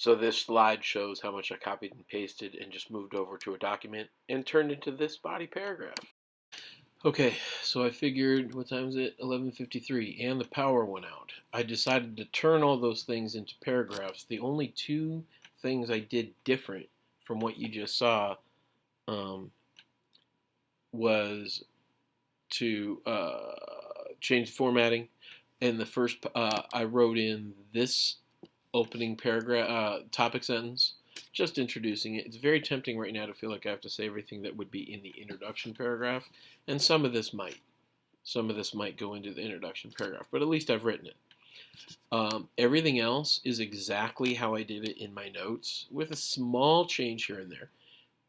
So this slide shows how much I copied and pasted and just moved over to a document and turned into this body paragraph. Okay, so I figured, what time is it? 11:53, and the power went out. I decided to turn all those things into paragraphs. The only two things I did different from what you just saw was to change the formatting. And the first, I wrote in this opening paragraph, topic sentence, just introducing it. It's very tempting right now to feel like I have to say everything that would be in the introduction paragraph, and some of this might. Some of this might go into the introduction paragraph, but at least I've written it. Everything else is exactly how I did it in my notes, with a small change here and there.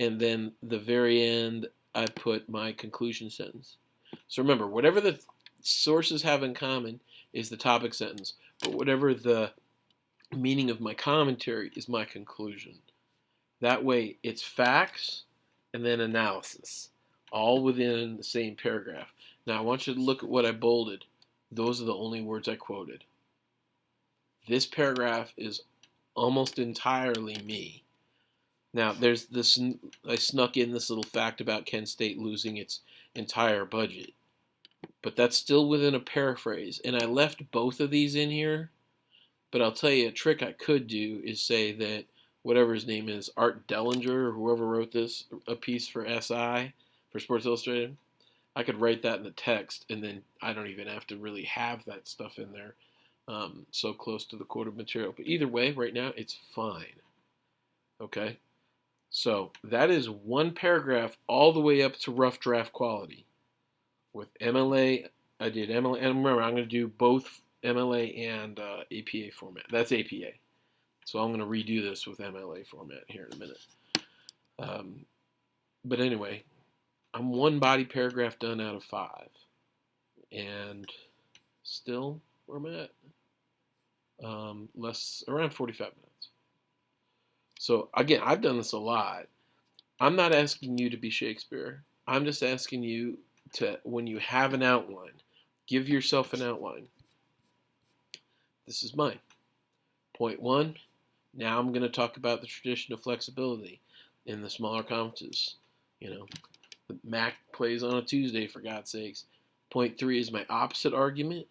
And then the very end, I put my conclusion sentence. So remember, whatever the sources have in common is the topic sentence, but whatever the meaning of my commentary is my conclusion. That way, it's facts and then analysis, all within the same paragraph. Now, I want you to look at what I bolded. Those are the only words I quoted. This paragraph is almost entirely me. Now, there's this, I snuck in this little fact about Kent State losing its entire budget, but that's still within a paraphrase. And I left both of these in here, but I'll tell you a trick I could do is say that whatever his name is, Art Dellinger, or whoever wrote this, a piece for SI, for Sports Illustrated, I could write that in the text, and then I don't even have to really have that stuff in there, so close to the quoted material. But either way, right now, it's fine. Okay? So that is one paragraph all the way up to rough draft quality. With MLA, I did MLA, and remember, I'm going to do both MLA and APA format. That's APA. So I'm going to redo this with MLA format here in a minute. But anyway, I'm one body paragraph done out of 5. And still where I'm at, around 45 minutes. So again, I've done this a lot. I'm not asking you to be Shakespeare. I'm just asking you to, when you have an outline, give yourself an outline. This is mine. Point 1, now I'm going to talk about the tradition of flexibility in the smaller conferences. You know, the MAC plays on a Tuesday, for God's sakes. Point 3 is my opposite argument.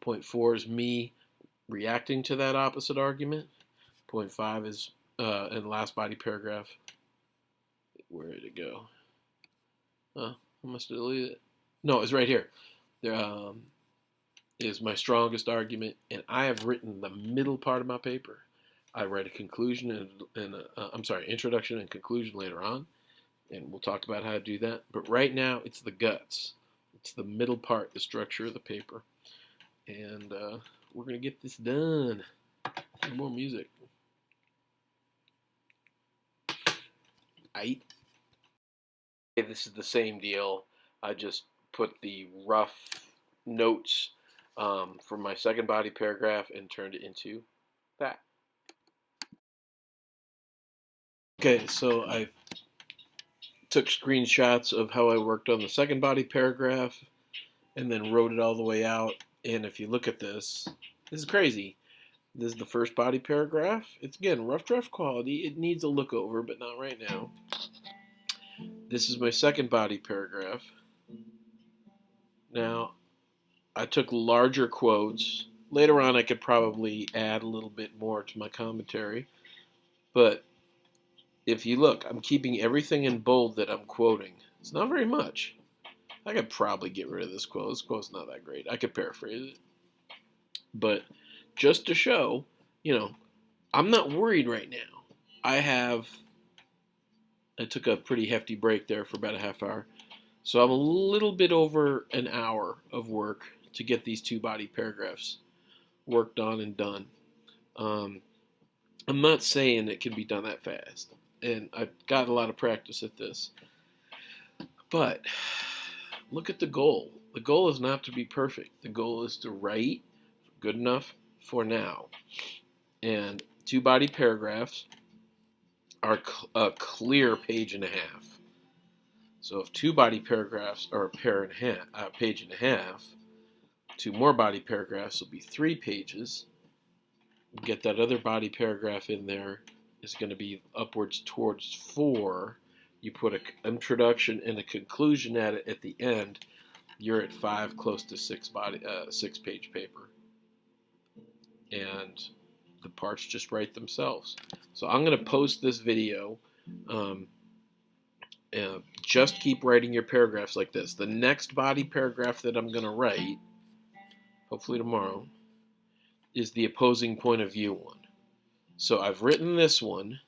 Point 4 is me reacting to that opposite argument. Point 5 is, in the last body paragraph, where did it go? I must have deleted it. No, it's right here. There is my strongest argument, and I have written the middle part of my paper. I write a conclusion and introduction and conclusion later on, and we'll talk about how to do that. But right now, it's the guts. It's the middle part, the structure of the paper, and we're gonna get this done. More music. This is the same deal. I just put the rough notes for my second body paragraph and turned it into that. Okay, so I took screenshots of how I worked on the second body paragraph and then wrote it all the way out. And if you look at this, this is crazy. This is the first body paragraph. It's, again, rough draft quality. It needs a look over, but not right now. This is my second body paragraph. Now, I took larger quotes. Later on, I could probably add a little bit more to my commentary. But if you look, I'm keeping everything in bold that I'm quoting. It's not very much. I could probably get rid of this quote. This quote's not that great. I could paraphrase it. But just to show, I'm not worried right now. I took a pretty hefty break there for about a half hour. So I'm a little bit over an hour of work to get these 2 body paragraphs worked on and done. I'm not saying it can be done that fast, and I've got a lot of practice at this. But look at the goal. The goal is not to be perfect. The goal is to write good enough for now. And 2 body paragraphs are a clear page and a half. So if 2 body paragraphs are a page and a half, 2 more body paragraphs will be 3 pages, get that other body paragraph in there is going to be upwards towards 4. You put an introduction and a conclusion at it at the end. You're at 5, close to 6-page paper, and the parts just write themselves. So I'm going to post this video. Just keep writing your paragraphs like this. The next body paragraph that I'm going to write, hopefully tomorrow, is the opposing point of view one. So I've written this one,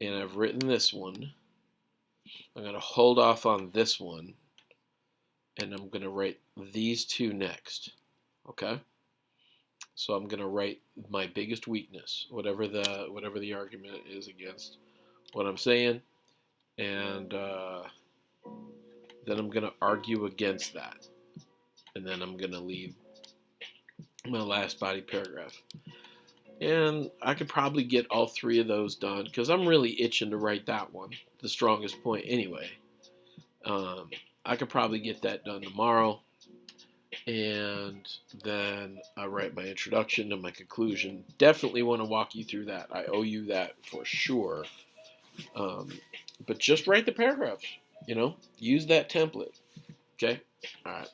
and I've written this one. I'm going to hold off on this one, and I'm going to write these two next. Okay? So I'm going to write my biggest weakness, whatever the argument is against what I'm saying, and then I'm going to argue against that, and then I'm going to leave my last body paragraph. And I could probably get all 3 of those done because I'm really itching to write that one, the strongest point anyway. I could probably get that done tomorrow, and then I write my introduction and my conclusion. Definitely want to walk you through that. I owe you that for sure. But just write the paragraphs, use that template. Okay? All right.